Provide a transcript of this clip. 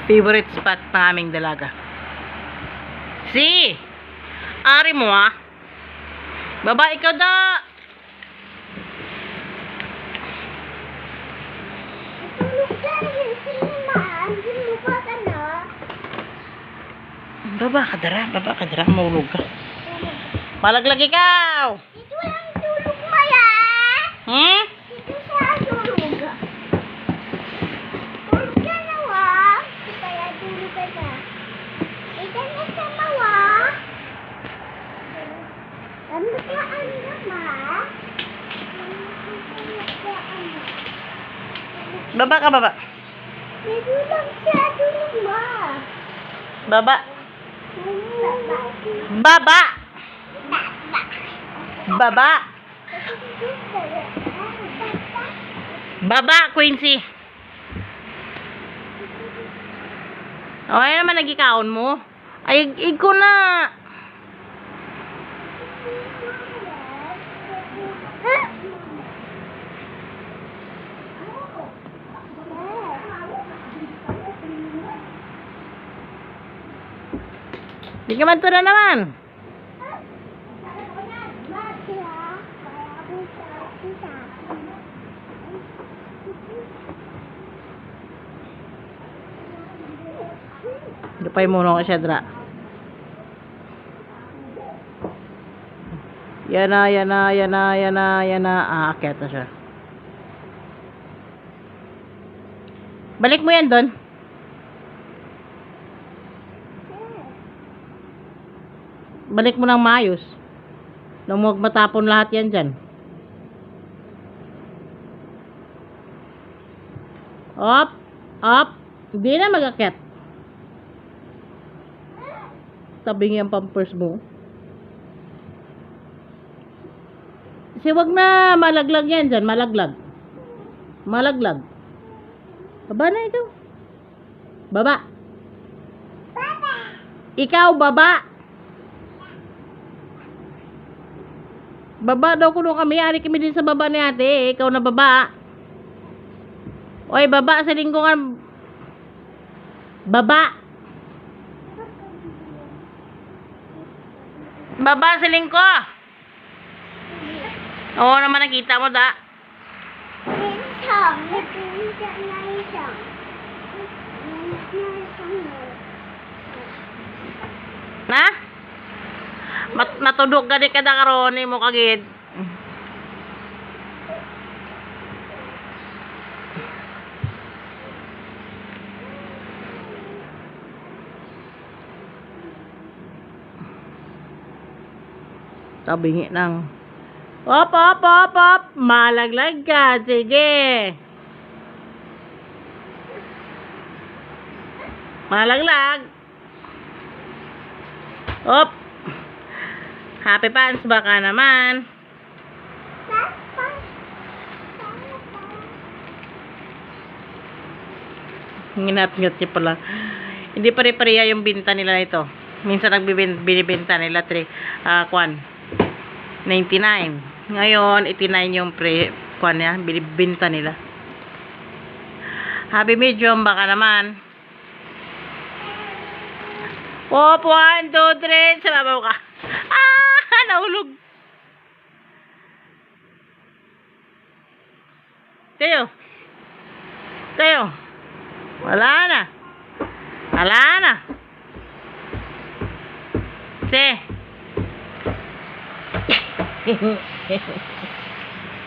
Favorite spot ng aming dalaga. Si! Ari mo ah. Baba, ikaw da! Baba ka dara, maulog ka. Malaglag ikaw! Dito lang tulog maya! Hmm? Dito siya tulog. Tulog ka na wak. Kaya tulog ka na. Ito na sa mawak. Ano ka ma? Baba ka, baba. Dito lang siya tulog ma. Baba. Baba! Baba! Baba, Quincy. O, ay naman nagikaon mo. Ay, ko na. Di ka man to na naman. Dupay mo na siya dra. Yan na. Akyat na siya. Balik mo yan doon. Balik mo ng maayos. Nung huwag matapon lahat yan dyan. Up. Hindi na mag-akyat. Tabing yung pampers mo. Kasi wag na malaglag yan dyan. Malaglag. Baba na ikaw. Baba. Ikaw, baba. Baba daw kuno kami. Ari kami din sa baba ni ate. Ikaw na baba. Oy, baba sa lingkungan. Baba. Baba sa lingko. Oo naman nakita mo da. Na? Matudog ka di kada karon mo kagid. Tabingi nang. Op. Malaglag ka. Sige. Malaglag. Op. Happy pants baka naman. Nginat-ngat niya pala. Hindi pare-pareha yung binta nila ito. Minsan binibenta nila 99. Ngayon 89 yung kwan niya, binibenta nila. Happy medium baka naman. Op, 1, 2, 3. Sababaw ka. Nahulog. Tayo. Wala na. Se.